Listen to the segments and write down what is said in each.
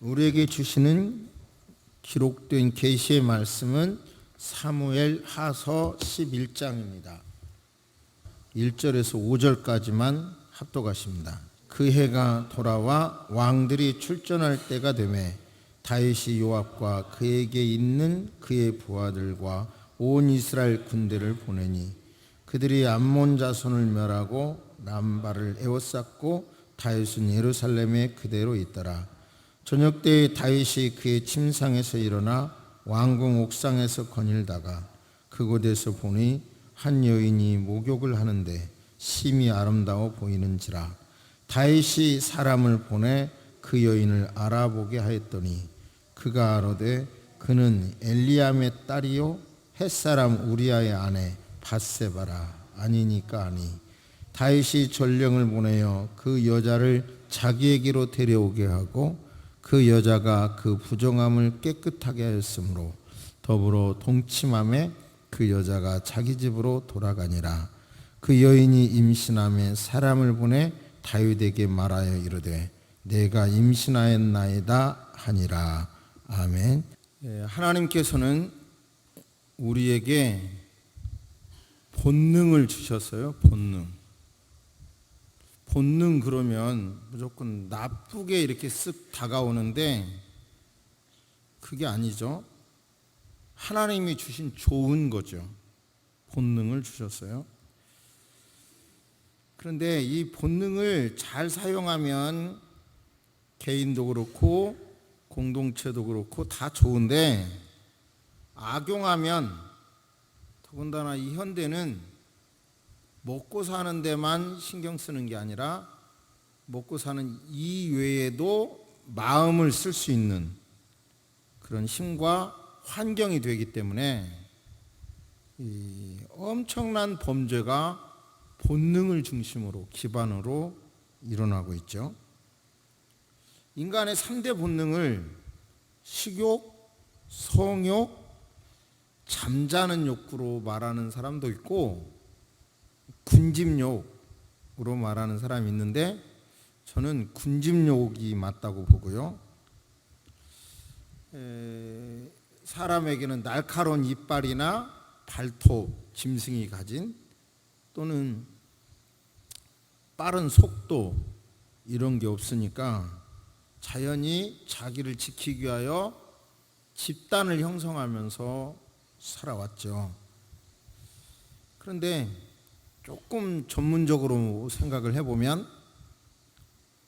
우리에게 주시는 기록된 계시의 말씀은 사무엘 하서 11장입니다. 1절에서 5절까지만 합독하십니다. 그 해가 돌아와 왕들이 출전할 때가 되매 다윗이 요압과 그에게 있는 그의 부하들과 온 이스라엘 군대를 보내니 그들이 암몬 자손을 멸하고 남발을 에워쌌고 다윗은 예루살렘에 그대로 있더라. 저녁 때에 다윗이 그의 침상에서 일어나 왕궁 옥상에서 거닐다가 그곳에서 보니 한 여인이 목욕을 하는데 심히 아름다워 보이는지라. 다윗이 사람을 보내 그 여인을 알아보게 하였더니 그가 아뢰되 그는 엘리암의 딸이요 햇사람 우리아의 아내 밧세바라. 아니니까 아니. 다윗이 전령을 보내어 그 여자를 자기에게로 데려오게 하고 그 여자가 그 부정함을 깨끗하게 하였으므로 더불어 동침함에 그 여자가 자기 집으로 돌아가니라. 그 여인이 임신함에 사람을 보내 다윗에게 말하여 이르되 내가 임신하였나이다 하니라. 아멘. 하나님께서는 우리에게 본능을 주셨어요. 본능 그러면 무조건 나쁘게 이렇게 쓱 다가오는데 그게 아니죠. 하나님이 주신 좋은 거죠. 본능을 주셨어요. 그런데 이 본능을 잘 사용하면 개인도 그렇고 공동체도 그렇고 다 좋은데 악용하면 더군다나 이 현대는 먹고 사는 데만 신경 쓰는 게 아니라 먹고 사는 이외에도 마음을 쓸 수 있는 그런 힘과 환경이 되기 때문에 이 엄청난 범죄가 본능을 중심으로 기반으로 일어나고 있죠. 인간의 3대 본능을 식욕, 성욕, 잠자는 욕구로 말하는 사람도 있고 군집욕으로 말하는 사람이 있는데 저는 군집욕이 맞다고 보고요. 사람에게는 날카로운 이빨이나 발톱, 짐승이 가진 또는 빠른 속도 이런 게 없으니까 자연히 자기를 지키기 위하여 집단을 형성하면서 살아왔죠. 그런데 조금 전문적으로 생각을 해보면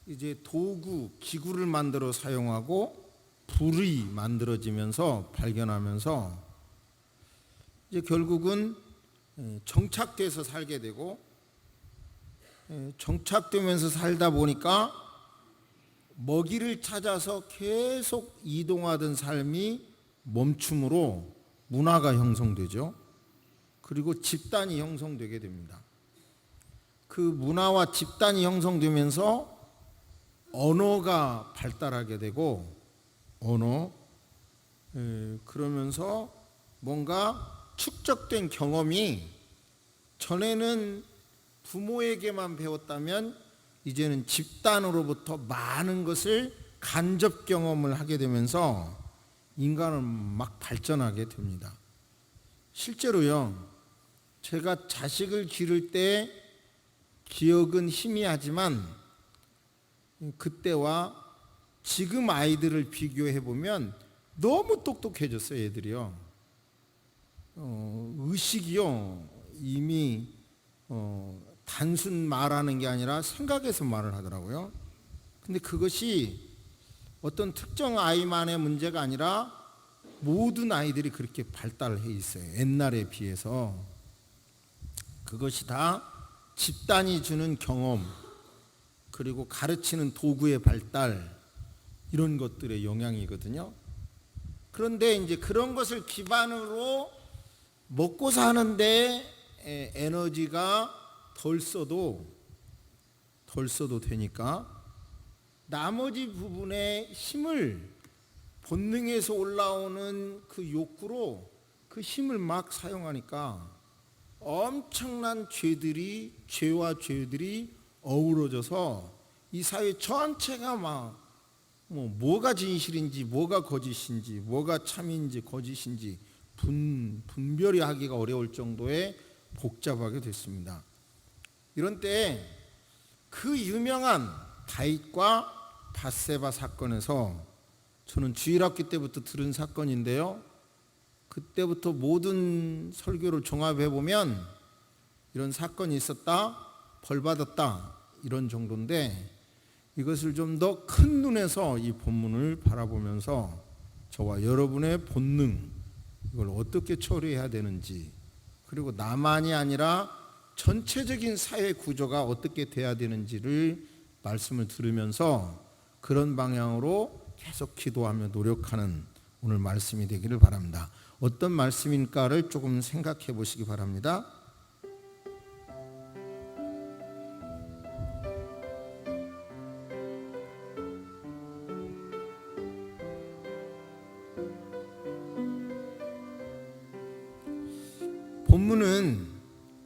이제 도구, 기구를 만들어 사용하고 불이 만들어지면서 발견하면서 이제 결국은 정착돼서 살게 되고 정착되면서 살다 보니까 먹이를 찾아서 계속 이동하던 삶이 멈춤으로 문화가 형성되죠. 그리고 집단이 형성되게 됩니다. 그 문화와 집단이 형성되면서 언어가 발달하게 되고 그러면서 뭔가 축적된 경험이 전에는 부모에게만 배웠다면 이제는 집단으로부터 많은 것을 간접 경험을 하게 되면서 인간은 막 발전하게 됩니다. 실제로요, 제가 자식을 기를 때 기억은 희미하지만 그때와 지금 아이들을 비교해 보면 너무 똑똑해졌어요. 애들이요. 의식이요 이미 단순 말하는 게 아니라 생각해서 말을 하더라고요. 근데 그것이 어떤 특정 아이만의 문제가 아니라 모든 아이들이 그렇게 발달해 있어요. 옛날에 비해서. 그것이 다 집단이 주는 경험 그리고 가르치는 도구의 발달 이런 것들의 영향이거든요. 그런데 이제 그런 것을 기반으로 먹고 사는데 에너지가 덜 써도 되니까 나머지 부분의 힘을 본능에서 올라오는 그 욕구로 그 힘을 막 사용하니까 엄청난 죄와 죄들이 어우러져서 이 사회 전체가 막 뭐가 진실인지 뭐가 거짓인지 뭐가 참인지 거짓인지 분별이 하기가 어려울 정도의 복잡하게 됐습니다. 이런 때 그 유명한 다윗과 밧세바 사건에서 저는 주일학기 때부터 들은 사건인데요. 그때부터 모든 설교를 종합해 보면 이런 사건이 있었다, 벌 받았다 이런 정도인데, 이것을 좀 더 큰 눈에서 이 본문을 바라보면서 저와 여러분의 본능, 이걸 어떻게 처리해야 되는지, 그리고 나만이 아니라 전체적인 사회 구조가 어떻게 돼야 되는지를 말씀을 들으면서 그런 방향으로 계속 기도하며 노력하는 오늘 말씀이 되기를 바랍니다. 어떤 말씀일까를 조금 생각해 보시기 바랍니다. 본문은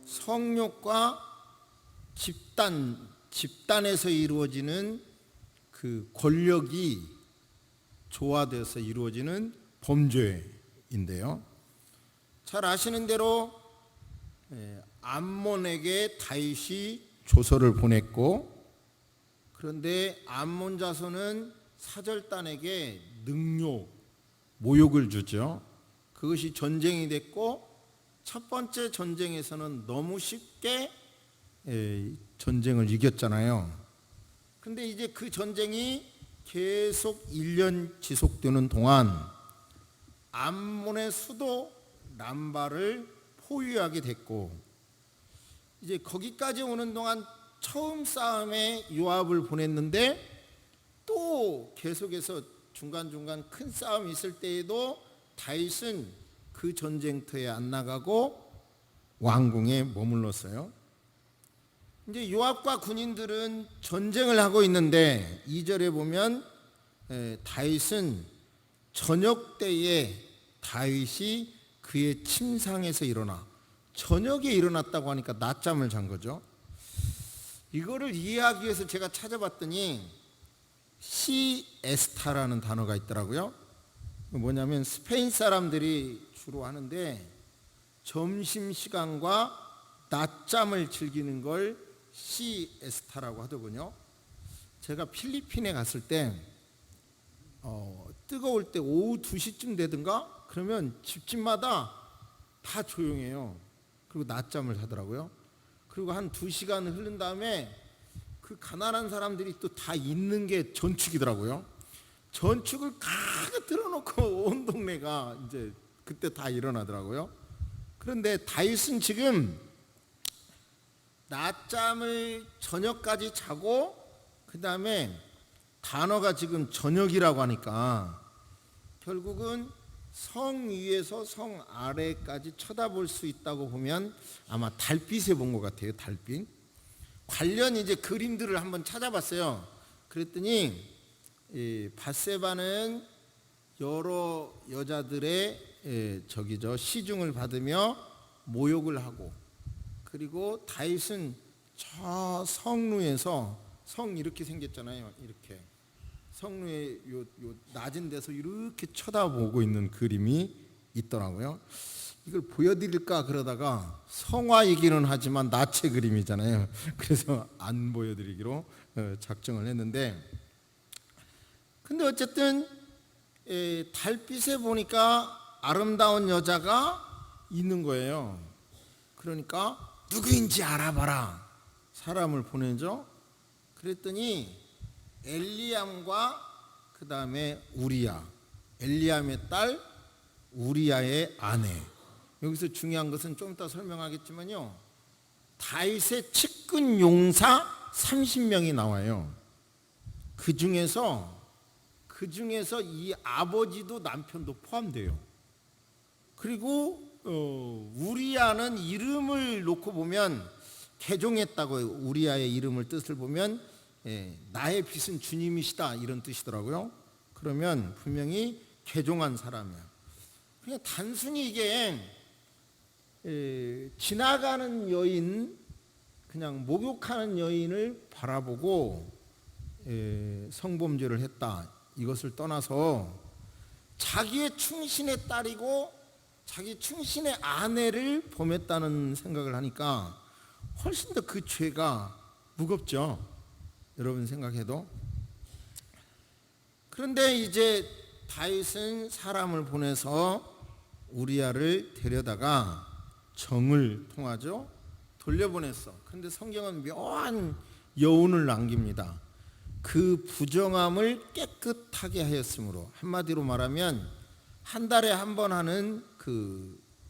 성욕과 집단에서 이루어지는 그 권력이 조화되어서 이루어지는 범죄인데요. 잘 아시는 대로 암몬에게 다윗이 조서를 보냈고, 그런데 암몬 자손은 사절단에게 능욕, 모욕을 주죠. 그것이 전쟁이 됐고, 첫 번째 전쟁에서는 너무 쉽게 전쟁을 이겼잖아요. 그런데 이제 그 전쟁이 계속 1년 지속되는 동안 암몬의 수도 람바를 포위하게 됐고, 이제 거기까지 오는 동안 처음 싸움에 요압을 보냈는데 또 계속해서 중간중간 큰 싸움이 있을 때에도 다윗은 그 전쟁터에 안 나가고 왕궁에 머물렀어요. 이제 요압과 군인들은 전쟁을 하고 있는데 2절에 보면 다윗은 저녁 때에 다윗이 그의 침상에서 일어나, 저녁에 일어났다고 하니까 낮잠을 잔 거죠. 이거를 이해하기 위해서 제가 찾아봤더니 시에스타라는 단어가 있더라고요. 뭐냐면 스페인 사람들이 주로 하는데 점심시간과 낮잠을 즐기는 걸 시에스타라고 하더군요. 제가 필리핀에 갔을 때 뜨거울 때 오후 2시쯤 되든가 그러면 집집마다 다 조용해요. 그리고 낮잠을 자더라고요. 그리고 한 2시간 흐른 다음에 그 가난한 사람들이 또 다 있는 게 전축이더라고요. 전축을 가득 틀어놓고 온 동네가 이제 그때 다 일어나더라고요. 그런데 다윗은 지금 낮잠을 저녁까지 자고, 그 다음에 단어가 지금 저녁이라고 하니까 결국은 성 위에서 성 아래까지 쳐다볼 수 있다고 보면 아마 달빛에 본 것 같아요. 달빛. 관련 이제 그림들을 한번 찾아봤어요. 그랬더니 밧세바는 여러 여자들의 시중을 받으며 모욕을 하고, 그리고 다윗은 저 성루에서, 성 이렇게 생겼잖아요. 이렇게 성루의 요 낮은 데서 이렇게 쳐다보고 있는 그림이 있더라고요. 이걸 보여드릴까 그러다가 성화이기는 하지만 낮의 그림이잖아요. 그래서 안 보여드리기로 작정을 했는데, 근데 어쨌든 달빛에 보니까 아름다운 여자가 있는 거예요. 그러니까 누구인지 알아봐라, 사람을 보내죠. 그랬더니 엘리암과 그 다음에 우리야, 엘리암의 딸 우리야의 아내. 여기서 중요한 것은 좀 이따 설명하겠지만요, 다윗의 측근 용사 30명이 나와요. 그 중에서 이 아버지도 남편도 포함돼요. 그리고 우리야는 이름을 놓고 보면 개종했다고 해요. 우리야의 이름을 뜻을 보면 나의 빛은 주님이시다 이런 뜻이더라고요. 그러면 분명히 개종한 사람이야. 그냥 단순히 이게 지나가는 여인, 그냥 목욕하는 여인을 바라보고 성범죄를 했다 이것을 떠나서 자기의 충신의 딸이고 자기 충신의 아내를 범했다는 생각을 하니까 훨씬 더 그 죄가 무겁죠. 여러분 생각해도. 그런데 이제 다윗은 사람을 보내서 우리아를 데려다가 정을 통하죠. 돌려보냈어. 그런데 성경은 묘한 여운을 남깁니다. 그 부정함을 깨끗하게 하였으므로, 한마디로 말하면 한 달에 한 번 하는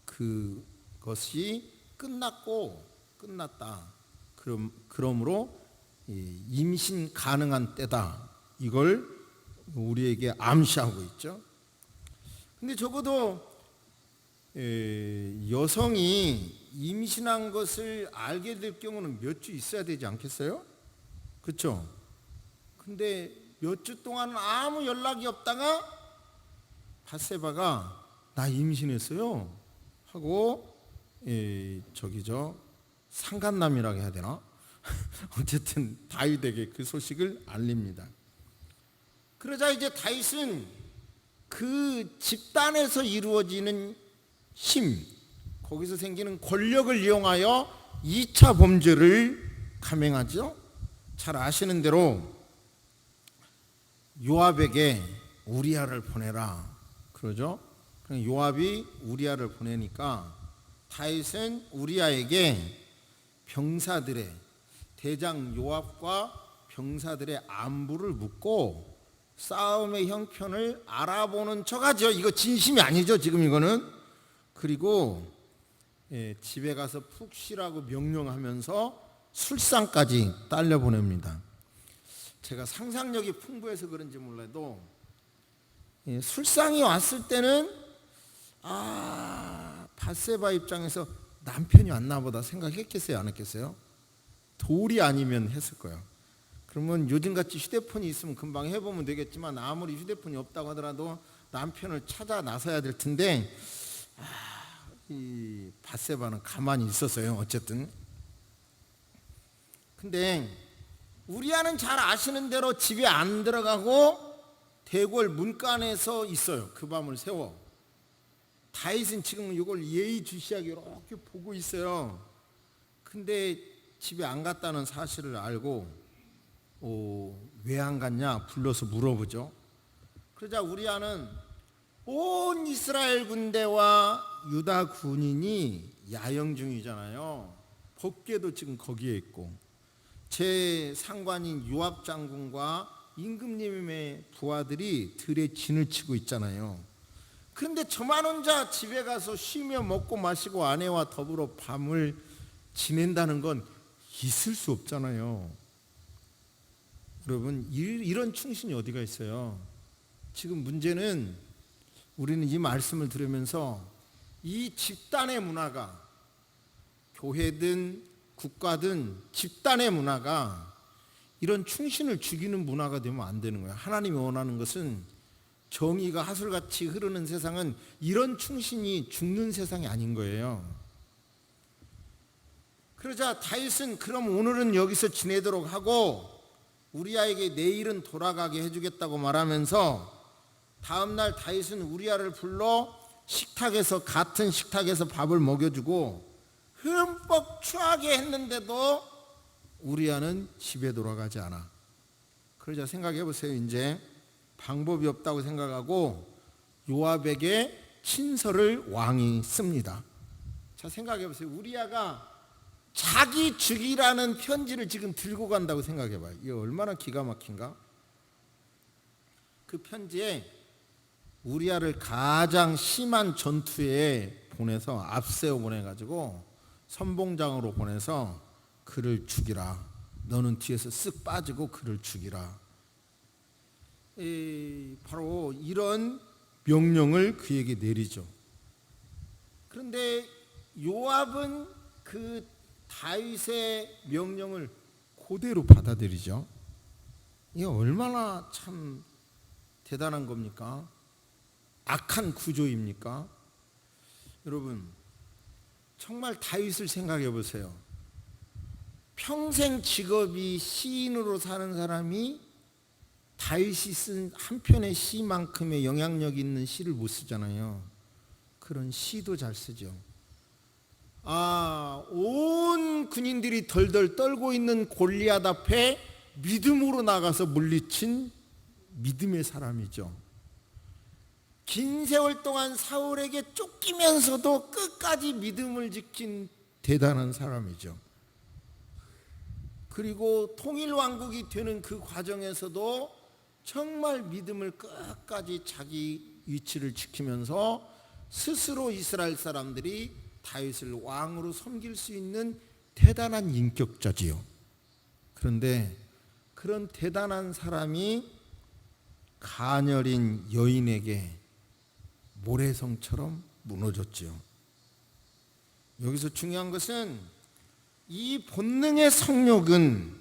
그것이 끝났다. 그러므로 임신 가능한 때다. 이걸 우리에게 암시하고 있죠. 근데 적어도 여성이 임신한 것을 알게 될 경우는 몇 주 있어야 되지 않겠어요? 그렇죠? 근데 몇 주 동안은 아무 연락이 없다가 밧세바가 나 임신했어요 하고 상간남이라고 해야 되나? 어쨌든 다윗에게 그 소식을 알립니다. 그러자 이제 다윗은 그 집단에서 이루어지는 힘, 거기서 생기는 권력을 이용하여 2차 범죄를 감행하죠. 잘 아시는 대로 요압에게 우리아를 보내라 그러죠. 요압이 우리아를 보내니까 다윗은 우리아에게 병사들의 대장 요압과 병사들의 안부를 묻고 싸움의 형편을 알아보는 척하죠. 이거 진심이 아니죠 지금 이거는. 그리고 집에 가서 푹 쉬라고 명령하면서 술상까지 딸려 보냅니다. 제가 상상력이 풍부해서 그런지 몰라도 술상이 왔을 때는 밧세바 입장에서 남편이 왔나 보다 생각했겠어요 안 했겠어요? 돌이 아니면 했을 거예요. 그러면 요즘같이 휴대폰이 있으면 금방 해보면 되겠지만 아무리 휴대폰이 없다고 하더라도 남편을 찾아 나서야 될 텐데 이 밧세바는 가만히 있었어요. 어쨌든 근데 우리아는 잘 아시는 대로 집에 안 들어가고 대궐 문간에서 있어요. 그 밤을 새워. 다윗은 지금 이걸 예의주시하게 이렇게 보고 있어요. 근데 집에 안 갔다는 사실을 알고 왜 안 갔냐 불러서 물어보죠. 그러자 우리아는 온 이스라엘 군대와 유다 군인이 야영 중이잖아요. 법궤도 지금 거기에 있고 제 상관인 요압 장군과 임금님의 부하들이 들에 진을 치고 있잖아요. 그런데 저만 혼자 집에 가서 쉬며 먹고 마시고 아내와 더불어 밤을 지낸다는 건 있을 수 없잖아요. 여러분 이런 충신이 어디가 있어요? 지금 문제는 우리는 이 말씀을 들으면서 이 집단의 문화가 교회든 국가든 집단의 문화가 이런 충신을 죽이는 문화가 되면 안 되는 거예요. 하나님이 원하는 것은 정의가 하술같이 흐르는 세상은 이런 충신이 죽는 세상이 아닌 거예요. 그러자 다윗은 그럼 오늘은 여기서 지내도록 하고 우리아에게 내일은 돌아가게 해주겠다고 말하면서 다음날 다윗은 우리아를 불러 같은 식탁에서 밥을 먹여주고 흠뻑 취하게 했는데도 우리아는 집에 돌아가지 않아. 그러자 생각해 보세요. 이제 방법이 없다고 생각하고 요압에게 친서를 왕이 씁니다. 자, 생각해 보세요. 우리아가 자기 죽이라는 편지를 지금 들고 간다고 생각해 봐요. 이게 얼마나 기가 막힌가? 그 편지에 우리아를 가장 심한 전투에 보내서 앞세워 보내가지고 선봉장으로 보내서 그를 죽이라. 너는 뒤에서 쓱 빠지고 그를 죽이라. 바로 이런 명령을 그에게 내리죠. 그런데 요압은 그 다윗의 명령을 그대로 받아들이죠. 이게 얼마나 참 대단한 겁니까? 악한 구조입니까? 여러분 정말 다윗을 생각해 보세요. 평생 직업이 시인으로 사는 사람이 다윗이 쓴 한 편의 시만큼의 영향력 있는 시를 못 쓰잖아요. 그런 시도 잘 쓰죠. 온 군인들이 덜덜 떨고 있는 골리앗 앞에 믿음으로 나가서 물리친 믿음의 사람이죠. 긴 세월 동안 사울에게 쫓기면서도 끝까지 믿음을 지킨 대단한 사람이죠. 그리고 통일왕국이 되는 그 과정에서도 정말 믿음을 끝까지 자기 위치를 지키면서 스스로 이스라엘 사람들이 다윗을 왕으로 섬길 수 있는 대단한 인격자지요. 그런데 그런 대단한 사람이 가녀린 여인에게 모래성처럼 무너졌지요. 여기서 중요한 것은 이 본능의 성욕은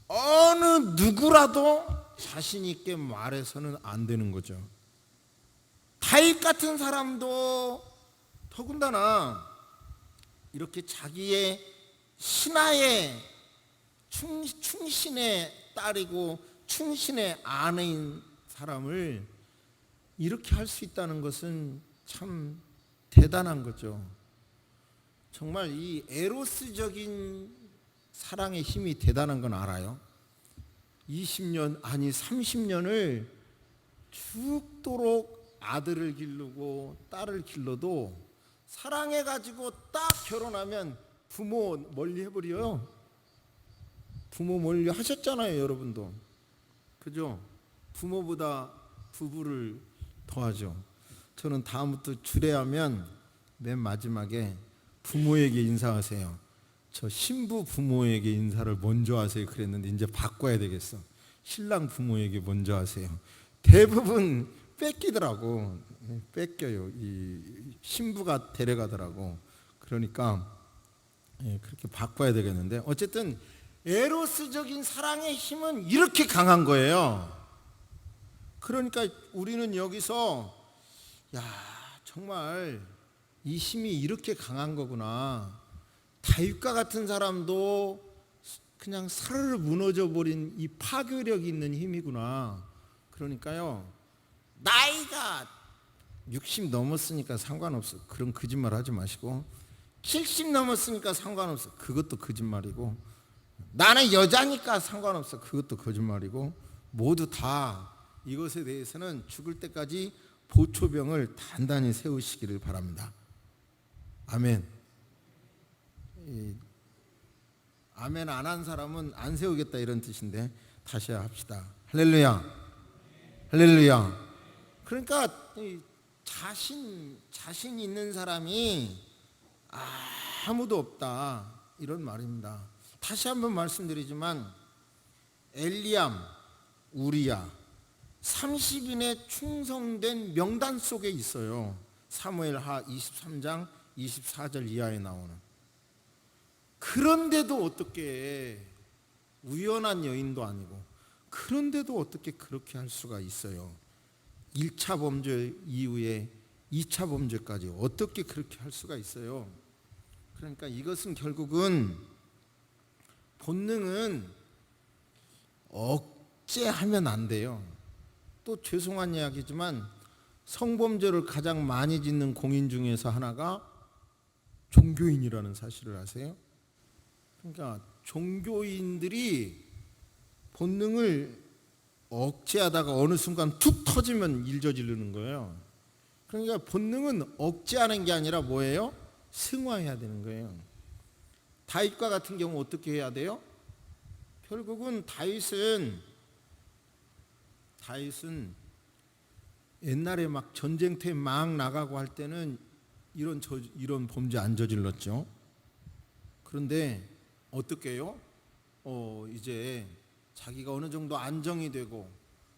어느 누구라도 자신 있게 말해서는 안 되는 거죠. 다윗 같은 사람도 더군다나 이렇게 자기의 신하의 충신의 딸이고 충신의 아내인 사람을 이렇게 할 수 있다는 것은 참 대단한 거죠. 정말 이 에로스적인 사랑의 힘이 대단한 건 알아요. 20년 아니 30년을 죽도록 아들을 기르고 딸을 길러도 사랑해가지고 딱 결혼하면 부모 멀리 해버려요. 부모 멀리 하셨잖아요, 여러분도. 그죠? 부모보다 부부를 더하죠. 저는 다음부터 주례하면 맨 마지막에 부모에게 인사하세요. 저 신부 부모에게 인사를 먼저 하세요 그랬는데 이제 바꿔야 되겠어. 신랑 부모에게 먼저 하세요. 대부분 뺏기더라고. 뺏겨요. 이 신부가 데려가더라고. 그러니까 그렇게 바꿔야 되겠는데 어쨌든 에로스적인 사랑의 힘은 이렇게 강한 거예요. 그러니까 우리는 여기서 야 정말 이 힘이 이렇게 강한 거구나. 다윗과 같은 사람도 그냥 사르르 무너져 버린 이 파괴력 있는 힘이구나. 그러니까요 나이가 60 넘었으니까 상관없어. 그런 거짓말 하지 마시고 70 넘었으니까 상관없어. 그것도 거짓말이고 나는 여자니까 상관없어. 그것도 거짓말이고 모두 다 이것에 대해서는 죽을 때까지 보초병을 단단히 세우시기를 바랍니다. 아멘. 아멘 안 한 사람은 안 세우겠다 이런 뜻인데 다시 합시다. 할렐루야. 할렐루야. 그러니까 자신 있는 사람이 아무도 없다 이런 말입니다. 다시 한번 말씀드리지만 엘리암, 우리야 30인의 충성된 명단 속에 있어요. 사무엘하 23장 24절 이하에 나오는. 그런데도 어떻게 우연한 여인도 아니고 그런데도 어떻게 그렇게 할 수가 있어요. 1차 범죄 이후에 2차 범죄까지 어떻게 그렇게 할 수가 있어요. 그러니까 이것은 결국은 본능은 억제하면 안 돼요. 또 죄송한 이야기지만 성범죄를 가장 많이 짓는 공인 중에서 하나가 종교인이라는 사실을 아세요? 그러니까 종교인들이 본능을 억제하다가 어느 순간 툭 터지면 일저지르는 거예요. 그러니까 본능은 억제하는 게 아니라 뭐예요? 승화해야 되는 거예요. 다윗과 같은 경우 어떻게 해야 돼요? 결국은 다윗은 옛날에 막 전쟁터에 막 나가고 할 때는 이런 범죄 안 저질렀죠. 그런데 어떻게 해요? 이제 자기가 어느 정도 안정이 되고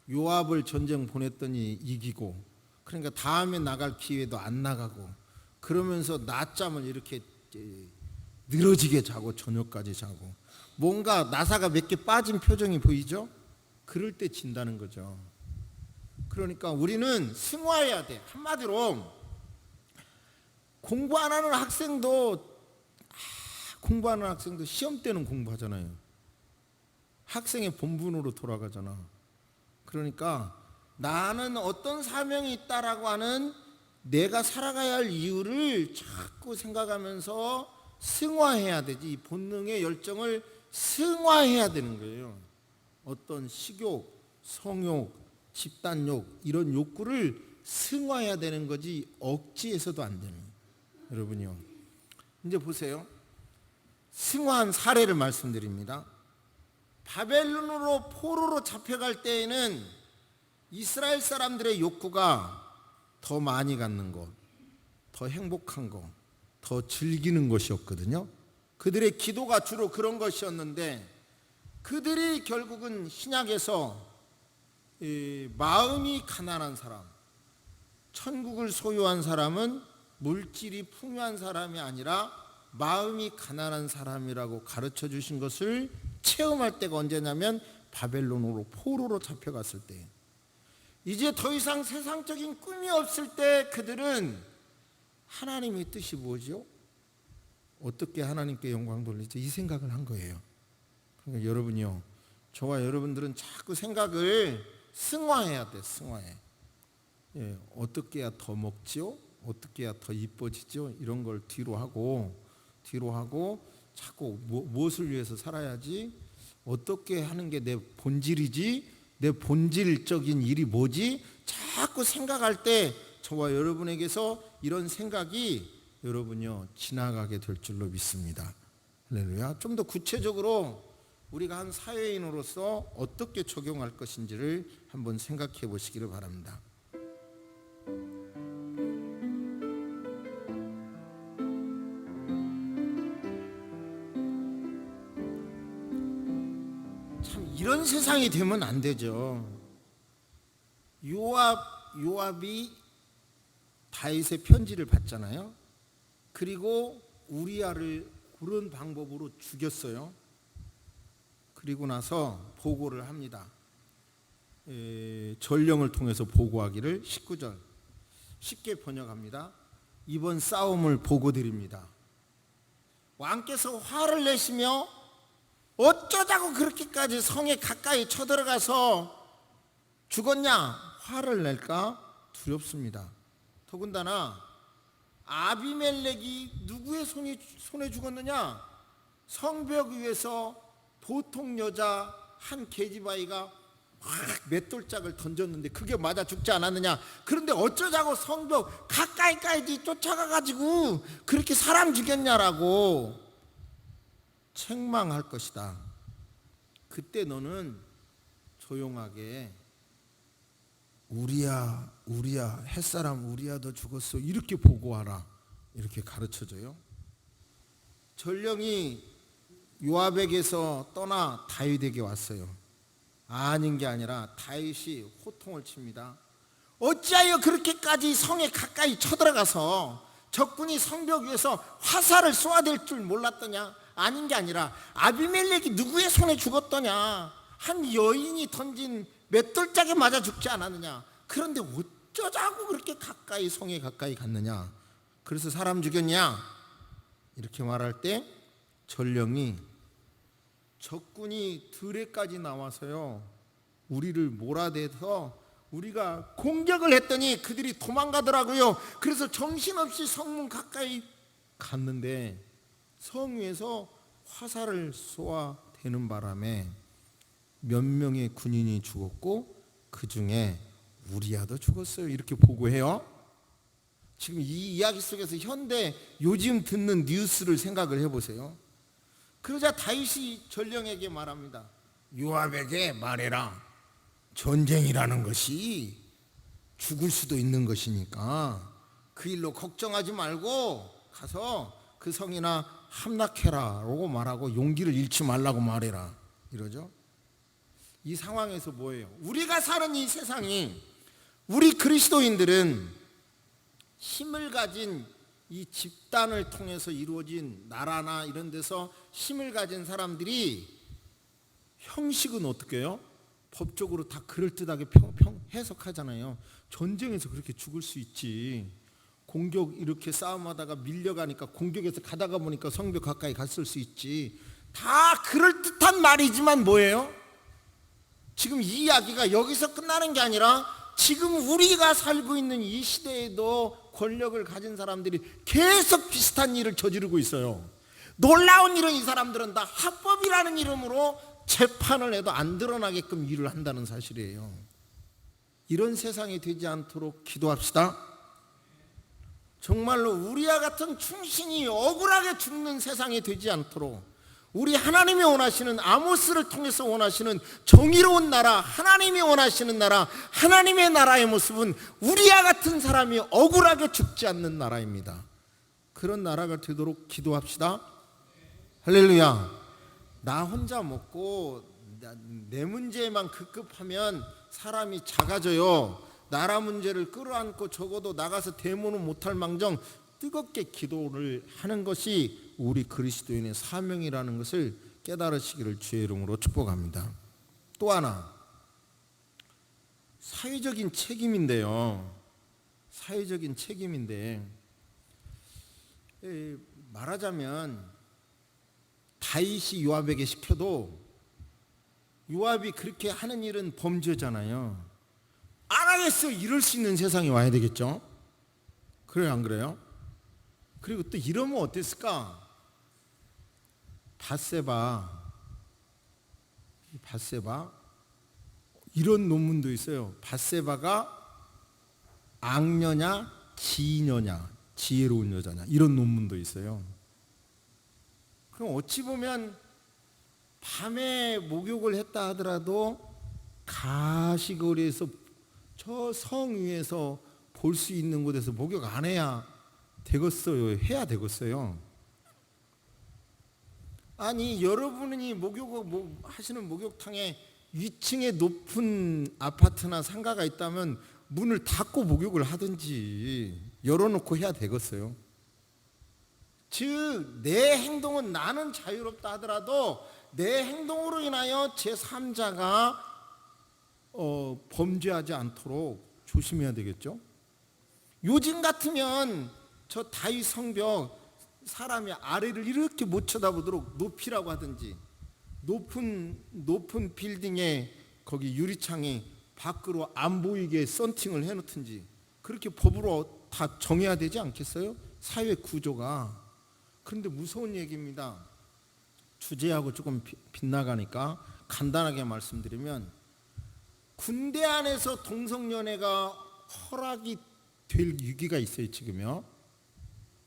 요압을 전쟁 보냈더니 이기고 그러니까 다음에 나갈 기회도 안 나가고 그러면서 낮잠을 이렇게 늘어지게 자고 저녁까지 자고 뭔가 나사가 몇 개 빠진 표정이 보이죠? 그럴 때 진다는 거죠. 그러니까 우리는 승화해야 돼. 한마디로 공부 안 하는 학생도 시험 때는 공부하잖아요. 학생의 본분으로 돌아가잖아. 그러니까 나는 어떤 사명이 있다라고 하는 내가 살아가야 할 이유를 자꾸 생각하면서 승화해야 되지. 이 본능의 열정을 승화해야 되는 거예요. 어떤 식욕, 성욕, 집단욕 이런 욕구를 승화해야 되는 거지 억지해서도 안 되는. 여러분요, 이제 보세요. 승화한 사례를 말씀드립니다. 바벨론으로 포로로 잡혀갈 때에는 이스라엘 사람들의 욕구가 더 많이 갖는 것, 더 행복한 것, 더 즐기는 것이었거든요. 그들의 기도가 주로 그런 것이었는데, 그들이 결국은 신약에서 마음이 가난한 사람, 천국을 소유한 사람은 물질이 풍요한 사람이 아니라 마음이 가난한 사람이라고 가르쳐 주신 것을 체험할 때가 언제냐면 바벨론으로 포로로 잡혀갔을 때. 이제 더 이상 세상적인 꿈이 없을 때 그들은 하나님의 뜻이 뭐죠? 어떻게 하나님께 영광 돌리죠? 이 생각을 한 거예요. 그러니까 여러분이요, 저와 여러분들은 자꾸 생각을 승화해야 돼. 승화해. 예, 어떻게 해야 더 먹지요? 어떻게 해야 더 이뻐지죠? 이런 걸 뒤로 하고 자꾸 무엇을 위해서 살아야지? 어떻게 하는 게 내 본질이지? 내 본질적인 일이 뭐지? 자꾸 생각할 때 저와 여러분에게서 이런 생각이 여러분요 지나가게 될 줄로 믿습니다. 할렐루야. 좀 더 구체적으로 우리가 한 사회인으로서 어떻게 적용할 것인지를 한번 생각해 보시기를 바랍니다. 참 이런 세상이 되면 안 되죠. 요압이 다윗의 편지를 받잖아요. 그리고 우리아를 그런 방법으로 죽였어요. 그리고 나서 보고를 합니다. 전령을 통해서 보고하기를 19절 쉽게 번역합니다. 이번 싸움을 보고드립니다. 왕께서 화를 내시며 어쩌자고 그렇게까지 성에 가까이 쳐들어가서 죽었냐? 화를 낼까 두렵습니다. 더군다나 아비멜렉이 누구의 손에 죽었느냐? 성벽 위에서 보통 여자 한 계집아이가 막 맷돌짝을 던졌는데 그게 맞아 죽지 않았느냐? 그런데 어쩌자고 성벽 가까이까지 쫓아가가지고 그렇게 사람 죽였냐라고 책망할 것이다. 그때 너는 조용하게 우리야 햇사람 우리야 너 죽었어 이렇게 보고하라 이렇게 가르쳐줘요. 전령이 요압에게서 떠나 다윗에게 왔어요. 아닌 게 아니라 다윗이 호통을 칩니다. 어찌하여 그렇게까지 성에 가까이 쳐들어가서 적군이 성벽 위에서 화살을 쏘아댈 줄 몰랐더냐? 아닌 게 아니라 아비멜렉이 누구의 손에 죽었더냐? 한 여인이 던진 맷돌짝에 맞아 죽지 않았느냐? 그런데 어쩌자고 그렇게 가까이 성에 가까이 갔느냐? 그래서 사람 죽였냐? 이렇게 말할 때 전령이 적군이 들에까지 나와서요 우리를 몰아대서 우리가 공격을 했더니 그들이 도망가더라고요. 그래서 정신없이 성문 가까이 갔는데 성 위에서 화살을 쏘아대는 바람에 몇 명의 군인이 죽었고 그 중에 우리아도 죽었어요. 이렇게 보고해요. 지금 이 이야기 속에서 현대 요즘 듣는 뉴스를 생각을 해보세요. 그러자 다윗이 전령에게 말합니다. 요압에게 말해라. 전쟁이라는 것이 죽을 수도 있는 것이니까 그 일로 걱정하지 말고 가서 그 성이나 함락해라 라고 말하고 용기를 잃지 말라고 말해라 이러죠. 이 상황에서 뭐예요? 우리가 사는 이 세상이 우리 그리스도인들은 힘을 가진 이 집단을 통해서 이루어진 나라나 이런 데서 힘을 가진 사람들이 형식은 어떻게 해요? 법적으로 다 그럴듯하게 해석하잖아요. 전쟁에서 그렇게 죽을 수 있지. 공격 이렇게 싸움하다가 밀려가니까 공격에서 가다가 보니까 성벽 가까이 갔을 수 있지. 다 그럴듯한 말이지만 뭐예요? 지금 이 이야기가 여기서 끝나는 게 아니라 지금 우리가 살고 있는 이 시대에도 권력을 가진 사람들이 계속 비슷한 일을 저지르고 있어요. 놀라운 일은 이 사람들은 다 합법이라는 이름으로 재판을 해도 안 드러나게끔 일을 한다는 사실이에요. 이런 세상이 되지 않도록 기도합시다. 정말로 우리와 같은 충신이 억울하게 죽는 세상이 되지 않도록, 우리 하나님이 원하시는, 아모스를 통해서 원하시는 정의로운 나라, 하나님이 원하시는 나라, 하나님의 나라의 모습은 우리와 같은 사람이 억울하게 죽지 않는 나라입니다. 그런 나라가 되도록 기도합시다. 할렐루야. 나 혼자 먹고 내 문제만 급급하면 사람이 작아져요. 나라 문제를 끌어안고 적어도 나가서 대모는 못할 망정 뜨겁게 기도를 하는 것이 우리 그리스도인의 사명이라는 것을 깨달으시기를 주의 이름으로 축복합니다. 또 하나, 사회적인 책임인데요. 사회적인 책임인데, 말하자면 다윗이 요압에게 시켜도 요압이 그렇게 하는 일은 범죄잖아요. 안 하겠어 이럴 수 있는 세상이 와야 되겠죠. 그래요, 안 그래요? 그리고 또 이러면 어땠을까? 밧세바 이런 논문도 있어요. 밧세바가 악녀냐 지녀냐, 지혜로운 여자냐, 이런 논문도 있어요. 그럼 어찌 보면 밤에 목욕을 했다 하더라도 가시거리에서 저 성 위에서 볼 수 있는 곳에서 목욕 안 해야 되겠어요. 해야 되겠어요. 아니, 여러분이 하시는 목욕탕에 위층에 높은 아파트나 상가가 있다면 문을 닫고 목욕을 하든지 열어놓고 해야 되겠어요. 즉, 내 행동은 나는 자유롭다 하더라도 내 행동으로 인하여 제3자가 범죄하지 않도록 조심해야 되겠죠. 요즘 같으면 저 다윗 성벽 사람이 아래를 이렇게 못 쳐다보도록 높이라고 하든지, 높은 빌딩에 거기 유리창에 밖으로 안 보이게 썬팅을 해놓든지, 그렇게 법으로 다 정해야 되지 않겠어요? 사회 구조가. 그런데 무서운 얘기입니다. 주제하고 조금 빗나가니까 간단하게 말씀드리면, 군대 안에서 동성연애가 허락이 될 위기가 있어요, 지금요.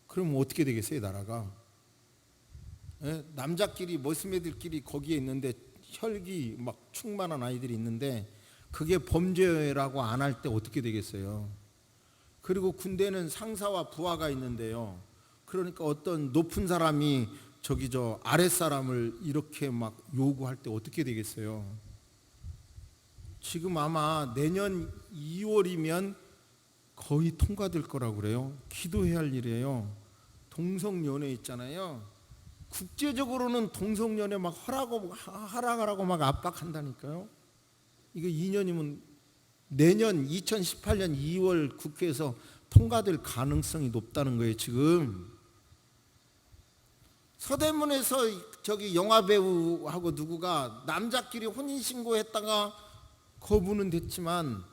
그럼 어떻게 되겠어요, 나라가? 남자끼리, 머스매들끼리 거기에 있는데 혈기 막 충만한 아이들이 있는데 그게 범죄라고 안 할 때 어떻게 되겠어요? 그리고 군대는 상사와 부하가 있는데요. 그러니까 어떤 높은 사람이 저 아랫사람을 이렇게 막 요구할 때 어떻게 되겠어요? 지금 아마 내년 2월이면 거의 통과될 거라고 그래요. 기도해야 할 일이에요. 동성연애 있잖아요. 국제적으로는 동성연애 막 하라고 막 압박한다니까요. 이거 2년이면 내년 2018년 2월 국회에서 통과될 가능성이 높다는 거예요, 지금. 서대문에서 영화배우하고 누구가 남자끼리 혼인신고했다가 거부는 됐지만,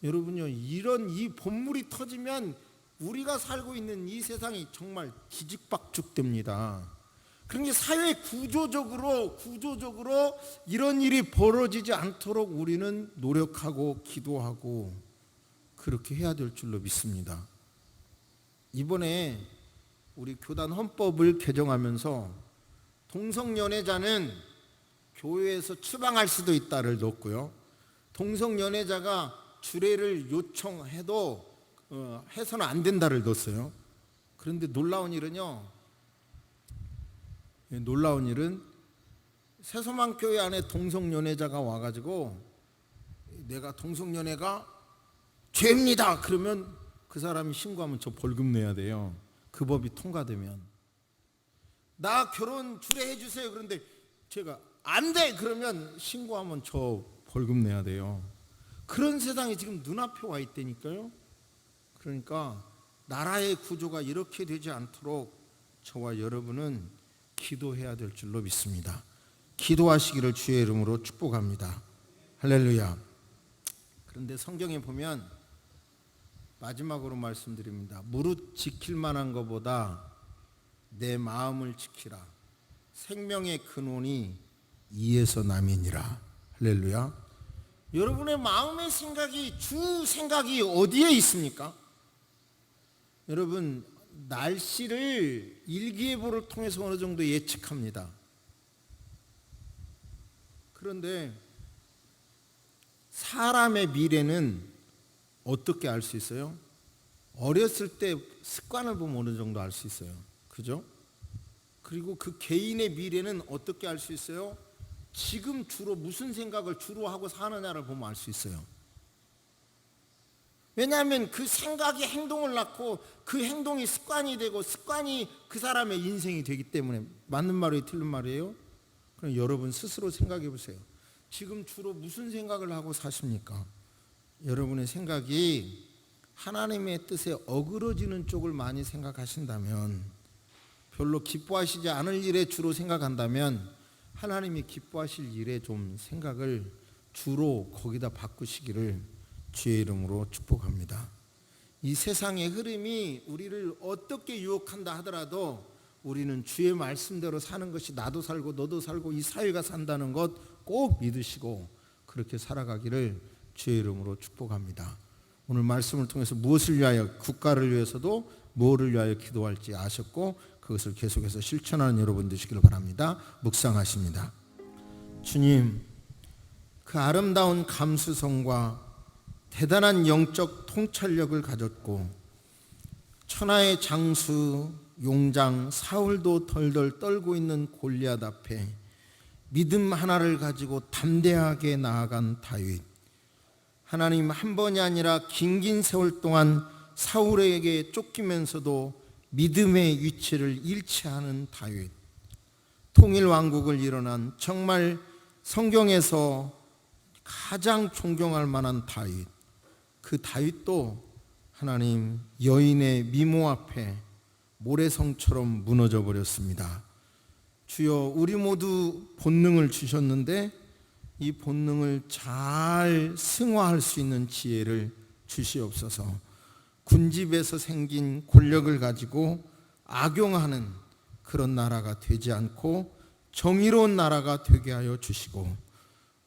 여러분요, 이 본물이 터지면 우리가 살고 있는 이 세상이 정말 뒤죽박죽됩니다. 그러니 사회 구조적으로 이런 일이 벌어지지 않도록 우리는 노력하고 기도하고 그렇게 해야 될 줄로 믿습니다. 이번에 우리 교단 헌법을 개정하면서 동성연애자는 교회에서 추방할 수도 있다를 넣었고요. 동성연애자가 주례를 요청해도 해서는 안 된다를 넣었어요. 그런데 놀라운 일은 새소망교회 안에 동성연애자가 와가지고 내가 동성연애가 죄입니다 그러면 그 사람이 신고하면 저 벌금 내야 돼요. 그 법이 통과되면. 나 결혼 주례해 주세요 그런데 제가 안 돼 그러면 신고하면 저 벌금 내야 돼요. 그런 세상이 지금 눈앞에 와 있다니까요. 그러니까 나라의 구조가 이렇게 되지 않도록 저와 여러분은 기도해야 될 줄로 믿습니다. 기도하시기를 주의 이름으로 축복합니다. 할렐루야. 그런데 성경에 보면 마지막으로 말씀드립니다. 무릇 지킬 만한 것보다 내 마음을 지키라. 생명의 근원이 이에서 남이니라. 할렐루야. 여러분의 마음의 생각이, 주 생각이 어디에 있습니까? 여러분, 날씨를 일기예보를 통해서 어느 정도 예측합니다. 그런데 사람의 미래는 어떻게 알 수 있어요? 어렸을 때 습관을 보면 어느 정도 알 수 있어요. 그죠? 그리고 그 개인의 미래는 어떻게 알 수 있어요? 지금 주로 무슨 생각을 주로 하고 사느냐를 보면 알 수 있어요. 왜냐하면 그 생각이 행동을 낳고 그 행동이 습관이 되고 습관이 그 사람의 인생이 되기 때문에. 맞는 말이에요, 틀린 말이에요? 그럼 여러분 스스로 생각해 보세요. 지금 주로 무슨 생각을 하고 사십니까? 여러분의 생각이 하나님의 뜻에 어그러지는 쪽을 많이 생각하신다면, 별로 기뻐하시지 않을 일에 주로 생각한다면 하나님이 기뻐하실 일에 좀 생각을 주로 거기다 바꾸시기를 주의 이름으로 축복합니다. 이 세상의 흐름이 우리를 어떻게 유혹한다 하더라도 우리는 주의 말씀대로 사는 것이 나도 살고 너도 살고 이 사회가 산다는 것 꼭 믿으시고 그렇게 살아가기를 주의 이름으로 축복합니다. 오늘 말씀을 통해서 무엇을 위하여, 국가를 위해서도 무엇을 위하여 기도할지 아셨고 그것을 계속해서 실천하는 여러분 되시기를 바랍니다. 묵상하십니다. 주님, 그 아름다운 감수성과 대단한 영적 통찰력을 가졌고 천하의 장수 용장 사울도 덜덜 떨고 있는 골리앗 앞에 믿음 하나를 가지고 담대하게 나아간 다윗, 하나님, 한 번이 아니라 긴긴 세월 동안 사울에게 쫓기면서도 믿음의 위치를 잃지 않은 다윗, 통일왕국을 일어난 정말 성경에서 가장 존경할 만한 다윗, 그 다윗도 하나님 여인의 미모 앞에 모래성처럼 무너져 버렸습니다. 주여, 우리 모두 본능을 주셨는데 이 본능을 잘 승화할 수 있는 지혜를 주시옵소서. 군집에서 생긴 권력을 가지고 악용하는 그런 나라가 되지 않고 정의로운 나라가 되게 하여 주시고,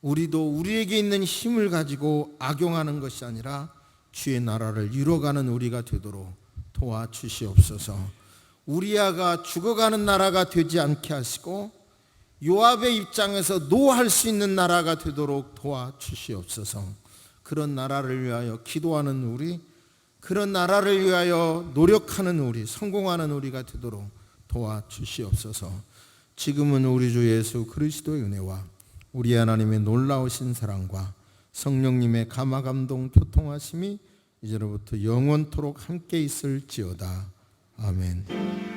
우리도 우리에게 있는 힘을 가지고 악용하는 것이 아니라 주의 나라를 이뤄가는 우리가 되도록 도와주시옵소서. 우리아가 죽어가는 나라가 되지 않게 하시고 요압의 입장에서 노할 수 있는 나라가 되도록 도와주시옵소서. 그런 나라를 위하여 기도하는 우리, 그런 나라를 위하여 노력하는 우리, 성공하는 우리가 되도록 도와주시옵소서. 지금은 우리 주 예수 그리스도의 은혜와 우리 하나님의 놀라우신 사랑과 성령님의 감화감동 교통하심이 이제로부터 영원토록 함께 있을지어다. 아멘.